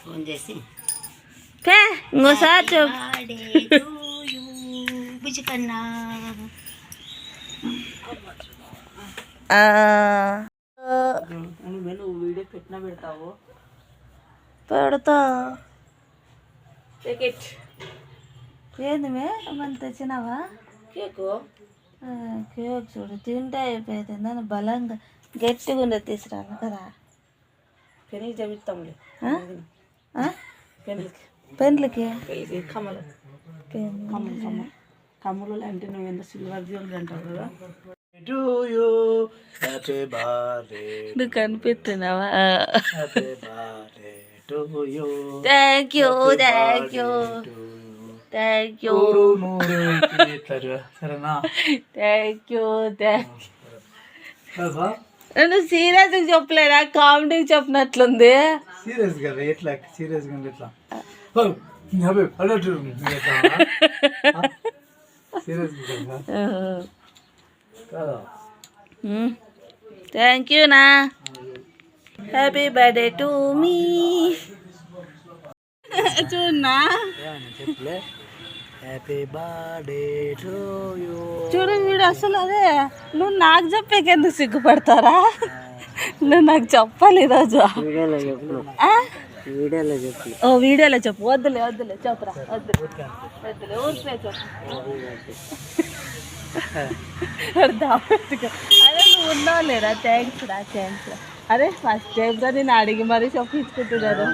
Phone చేసి ఇంకోసారి బుజ్జికన్నా నువ్వు వీడియో పెట్టినా పెడతావు పెడతా ఏంది మన తెచ్చినావా కేకు కేక్ చూడు తింటే అయిపోయింది నన్ను బలంగా గట్టిగా ఉండేది తీసుకురాను కదా పెళ్ళికి చదువుతాంలే పెళ్ళికి కమ్మలు కమ్మలు అంటే నువ్వు ఎంత సిల్వర్ జ్యువెలరీ అంటావు కదా నువ్వు కనిపిస్తున్నావా thank you thank you thank you సరేనా థ్యాంక్ యూ నేను సీరియస్గా చెప్పలేదా కామెడీకి చెప్పినట్లుంది సీరియస్ గా ఎట్లా సీరియస్ గా ఎట్లా థ్యాంక్ యూ నా హ్యాపీ బర్త్డే టు మీ చూడన్నా చెప్పలే హ్యాపీ బర్త్డే టు యూ చూడు వీడు అసలు అదే నువ్వు నాకు చెప్పేకెందుకు సిగ్గుపడతారా నువ్వు నాకు చెప్పాలి ఈరోజు వీడియోలో చెప్పు ఓ వీడియోలో చెప్పు వద్దులే చెప్పురా వద్దులే ఊరికే చెప్పు అదే నువ్వు ఉన్నావు లేరా థ్యాంక్స్ రా అరే ఫస్ట్ టైం గా నేను అడిగి మరీ చెప్పించుకుంటున్నాను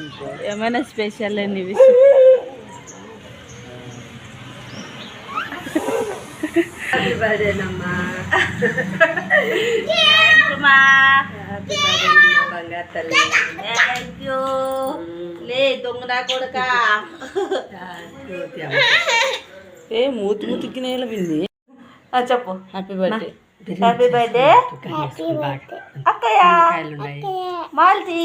ఏమైనా స్పెషల్ అండి విషయం హ్యాపీ బర్త్డేనమ్మా హ్యాపీ బర్త్డేనమ్మా బంగారు తల్లి థ్యాంక్ యూ లే దొంగనా కొడుక ఏ మూతికి నేల వింది చెప్పు హ్యాపీ బర్త్డే హ్యాపీ బర్త్డే అక్కయ్య Malti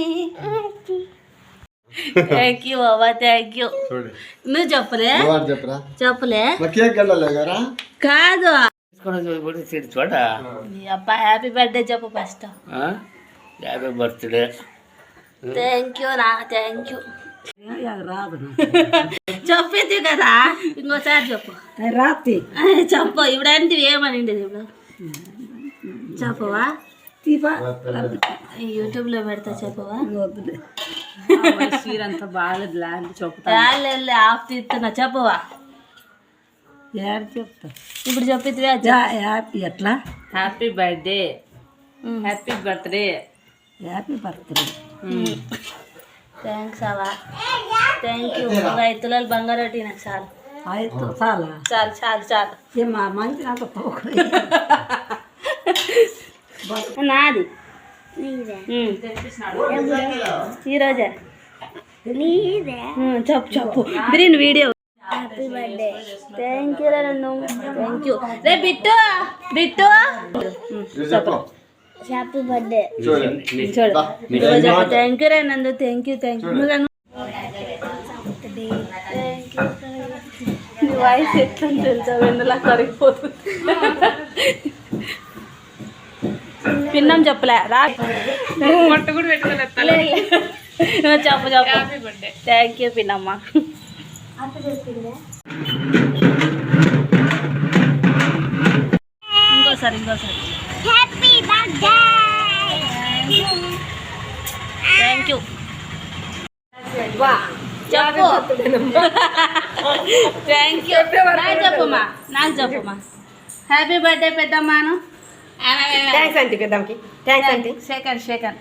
thank you Baba thank you నువ్వు చెప్పలే కాదు చూడ అబ్బా హ్యాపీ బర్త్డే చెప్పు first happy birthday thank you నా థ్యాంక్ యూ రాదు చెప్పేది కదా ఇంకోసారి చెప్పు రాత్రి చెప్పు ఇప్పుడంటే ఏమనిండేది ఇప్పుడు చెప్పవా యూట్యూబ్లో పెడతా చెప్పవా అంతా బాగాలేదు ల్యాండ్ చెప్తా ఆఫ్ తీస్తున్నా చెప్పవా చెప్తా ఇప్పుడు చెప్పితే హ్యాపీ ఎట్లా happy birthday happy birthday thanks అవా థ్యాంక్ యూ 5 తులాలు బంగారు ఒకటి నాకు చాలు చాలు మంచి నాకు నాది ఈరోజే చెప్పు green video happy birthday thank you నన్ను థ్యాంక్ యూ రే బిట్టు చెప్పు హ్యాపీ బర్త్డే చూడు థ్యాంక్ యూ రే నందు థ్యాంక్ యూ నీ వాయిస్ ఎట్లా తెలుసా వెన్నలా కరిగిపోతుంది పిన్నం చెప్పలే రా కూడా చెప్పు థ్యాంక్ యూ పిన్నమ్మ ఇంకోసారి థ్యాంక్ యూ చెప్పు థ్యాంక్ యూ నాకు చెప్పమ్మా హ్యాపీ బర్త్డే పెద్దమ్మాను థ్యాంక్స్ ఆంటీ పెద్దమ్మకి థ్యాంక్స్ ఆంటీ సెకండ్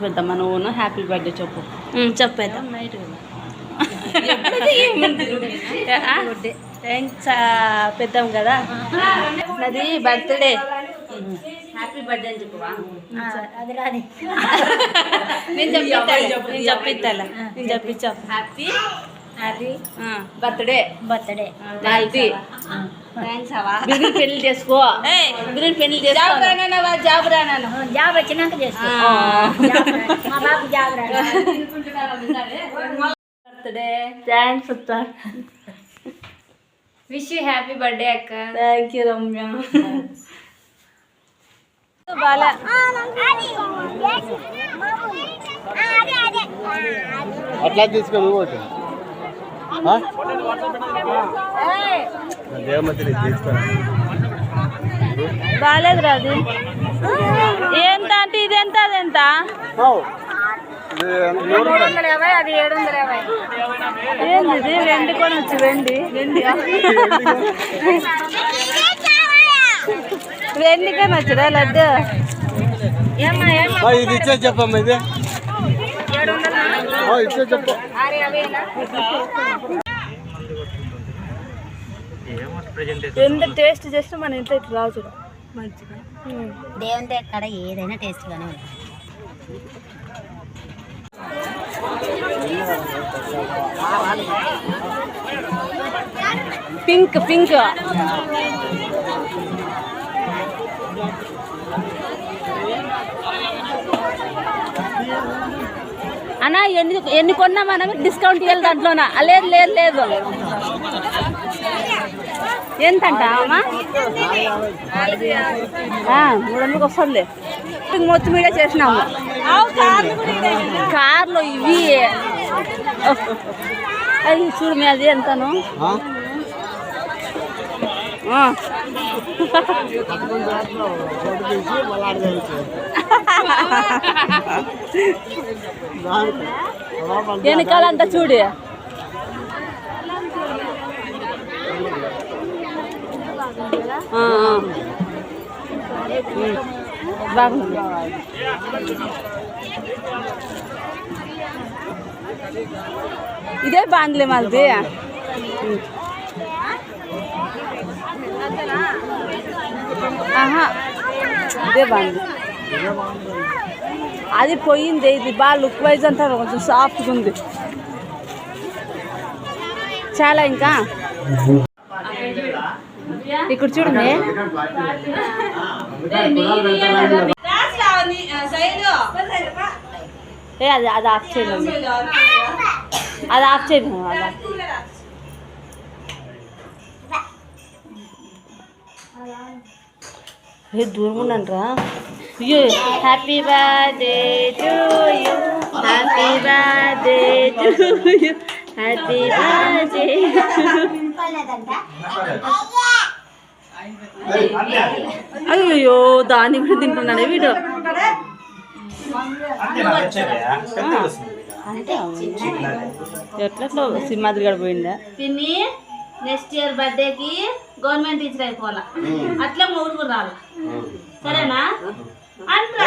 పెద్దమ్మ నువ్వు హ్యాపీ బర్త్డే చెప్పు చెప్పేద్దాం నైట్ థ్యాంక్స్ పెద్దాం కదా నాది బర్త్డే హ్యాపీ బర్త్డే అని చెప్పవా నేను చెప్పిస్తాను హ్యాపీ బర్త్డే థ్యాంక్స్ అవా బిగిరి పెళ్లి చేసుకో జాబ్ రాను జాబ్ వచ్చినాక చేసుకో బర్త్డే థ్యాంక్స్ అత్త విష్ యూ హ్యాపీ బర్త్డే అక్క థ్యాంక్ యూ రమ్య బాలే అట్లా తీసుకొని బాగాలేదురా అది ఎంత అంటే ఇది ఎంత అది ఎంత ఏంది ఇది వెండి కొనొచ్చు వెండి వెండి కొనొచ్చురా లడ్డు ఇది ఇచ్చే చెప్పమ్మా ఇది ఇచ్చే చెప్పు ఎంత టేస్ట్ చేస్తే మన ఇంట్లో ఇట్లా రావు చూడ మంచిగా దేవుని కాడ ఏదైనా టేస్ట్గానే ఉంటుంది. పింక్ పింక్ అన్నా ఎన్ని కొన్నా మనం డిస్కౌంట్ ఇవ్వాలి దాంట్లోనా లేదు లేదు లేదు ఎంతంట అమ్మా 300 వస్తుంది మొత్తం మీద చేసినాము కార్లో ఇవి అది చూడు మీ అది ఎంతను వెనకాలంతా చూడు బాగుంది ఇదే బాగుందిలే మాది ఇదే బాగుంది అది పోయింది ఇది బాగా లుక్ వైజ్ అంటారు కొంచెం సాఫ్ట్గా ఉంది చాలా ఇంకా ఇక్కడ చూడండి అది అది ఆఫ్ చేయండి అది ఆఫ్ చేయండి అలా దూరం ఉండండిరా అయ్యో happy birthday to you happy birthday to you happy birthday అయ్యో దాన్ని కూడా తింటున్నాడే వీడు ఎట్లా సింహాద్రి గడ పోయిందా పిన్ని నెక్స్ట్ ఇయర్ బర్త్డేకి గవర్నమెంట్ టీచర్ అయిపోవాలా అట్లా మూడు కూడా రావాలి సరేనా అంటా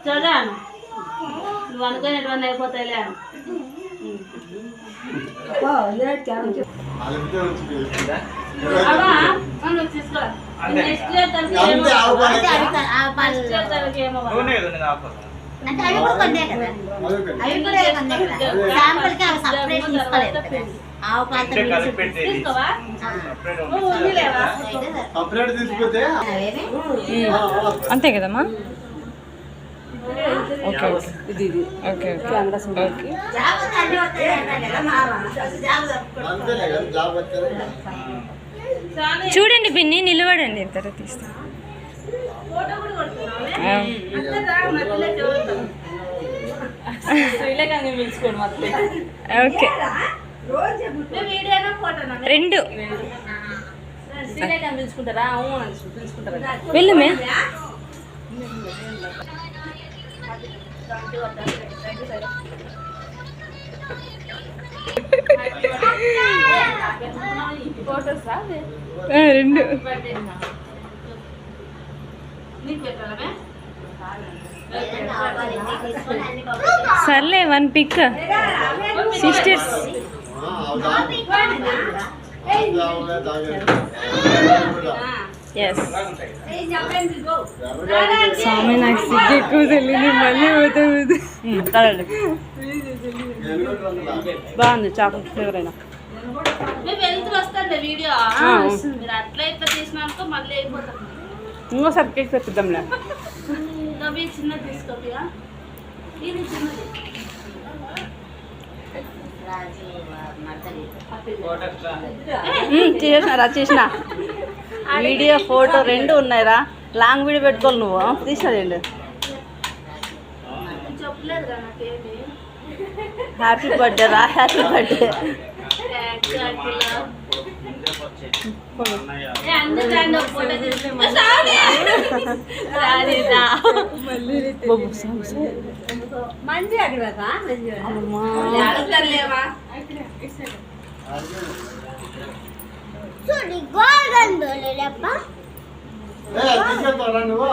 చదివాను నువ్వు అనుకునేటువంటి అయిపోతాయిలే తీసుకో నెక్స్ట్ ఇయర్ తరఫు ఏమో అంటే అవి కూడా కొండే కదా అవి కూడా కొండే కదా శాంపుల్ కి అవి సెపరేట్ తీసుకోలేదు ఆవు పాత్ర తీసుకోవా ఉందిలేవా సెపరేట్ తీసుకుంటే అంతే కదమ్మా ఓకే ఇది ఇది ఓకే కెమెరా ఓకే చూడండి పిన్ని నిలబడండి ఇద్దరు తీస్తా ఓకే రెండు పిలుచుకుంటారా వెళ్ళు మే రెండు సర్లే వన్ పిక్ సిస్టర్స్ ఎస్ స్వామి నాకు సిగ్గు ఎక్కువ తెలియదు మళ్ళీ పోతుంది బాగుంది చాక్లెట్ ఫ్లేవర్ అయినా వీడియో అట్లా ఇట్లా తీసినాక మళ్ళీ అయిపోతాం ఇంకోసారి కేక్ తెప్పిద్దాంలే చిన్న తీసుకోపియా రాజు మర్దలి చేసినారా చేసిన వీడియో ఫోటో రెండు ఉన్నాయిరా లాంగ్ వీడియో పెట్టుకోవాలి నువ్వు తీసినారండి హ్యాపీ బర్త్డే రా హ్యాపీ బర్త్డే మంచి అక్కడ చూడి గోల్డెన్ బోలేలప్ప తీసుకెళ్తారా నువ్వు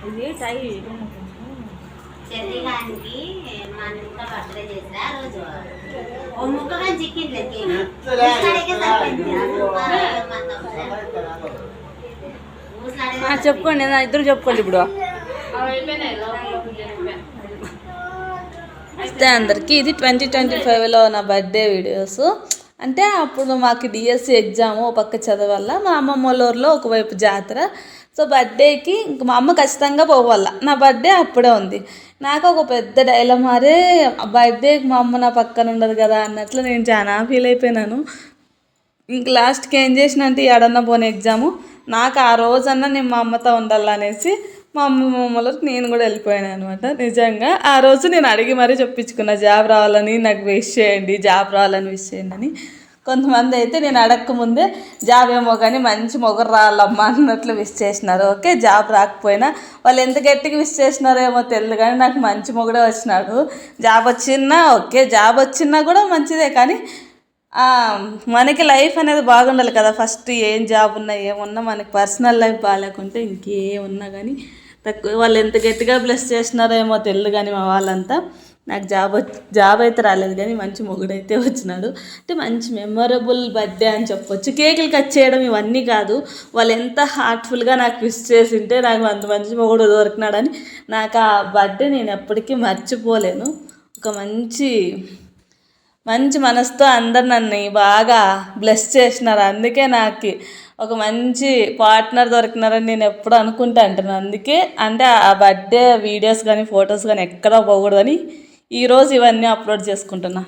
ఇది టై చెల్లిగానికి మా ఇంట్లో బర్త్డే చేసిరా ఆ రోజు ఓ ముక్కగా చిక్కింది చెప్పుకోండి ఇద్దరు చెప్పుకోండి ఇప్పుడు అయితే అందరికీ ఇది 2025లో నా బర్త్డే వీడియోస్ అంటే అప్పుడు మాకు డిఎస్సి ఎగ్జామ్ ఓ పక్క చదవాల మా అమ్మమ్మ వాళ్ళ ఊర్లో ఒకవైపు జాతర సో బర్త్డేకి ఇంక మా అమ్మ ఖచ్చితంగా పోవాల నా బర్త్డే అప్పుడే ఉంది నాకు ఒక పెద్ద డైలమా అరే బర్త్డేకి మా అమ్మ నా పక్కన ఉండదు కదా అన్నట్లు నేను చాలా ఫీల్ అయిపోయినాను ఇంక లాస్ట్కి ఏం చేసిన అంటే ఏడన్నా పోనీ ఎగ్జాము నాకు ఆ రోజన్నా నేను మా అమ్మతో ఉండాలనేసి మా అమ్మమ్మలకు నేను కూడా వెళ్ళిపోయాను అనమాట నిజంగా ఆ రోజు నేను అడిగి మరీ చెప్పించుకున్నా జాబ్ రావాలని నాకు విష్ చేయండి జాబ్ రావాలని విష్ చేయండి అని కొంతమంది అయితే నేను అడగకముందే జాబ్ ఏమో కానీ మంచి మొగరు రావాలమ్మా అన్నట్లు విష్ చేసినారు ఓకే జాబ్ రాకపోయినా వాళ్ళు ఎంత గట్టిగా విష్ చేసినారో ఏమో తెలియదు కానీ నాకు మంచి మొగుడే వచ్చినాడు జాబ్ వచ్చినా ఓకే జాబ్ వచ్చినా కూడా మంచిదే కానీ మనకి లైఫ్ అనేది బాగుండాలి కదా ఫస్ట్ ఏం జాబ్ ఉన్నా ఏమున్నా మనకి పర్సనల్ లైఫ్ బాగాలేకుంటే ఇంకేమున్నా కానీ తక్కువ వాళ్ళు ఎంత గట్టిగా బ్లెస్ చేసినారో ఏమో తెలియదు కానీ మా వాళ్ళంతా నాకు జాబ్ అయితే రాలేదు కానీ మంచి మొగుడైతే వచ్చినాడు అంటే మంచి మెమొరబుల్ బర్త్డే అని చెప్పొచ్చు కేకులు కట్ చేయడం ఇవన్నీ కాదు వాళ్ళు ఎంత హార్ట్ఫుల్గా నాకు విష్ చేసింటే నాకు అంత మంచి మొగుడు దొరికినాడని నాకు ఆ బర్త్డే నేను ఎప్పటికీ మర్చిపోలేను ఒక మంచి మనసుతో అందరు నన్ను బాగా బ్లెస్ చేసినారు అందుకే నాకు ఒక మంచి పార్ట్నర్ దొరికినారని నేను ఎప్పుడు అనుకుంటా అంటాను అందుకే అంటే ఆ బర్త్డే వీడియోస్ కానీ ఫొటోస్ కానీ ఎక్కడా పోకూడదని ఈరోజు ఇవన్నీ అప్లోడ్ చేసుకుంటున్నా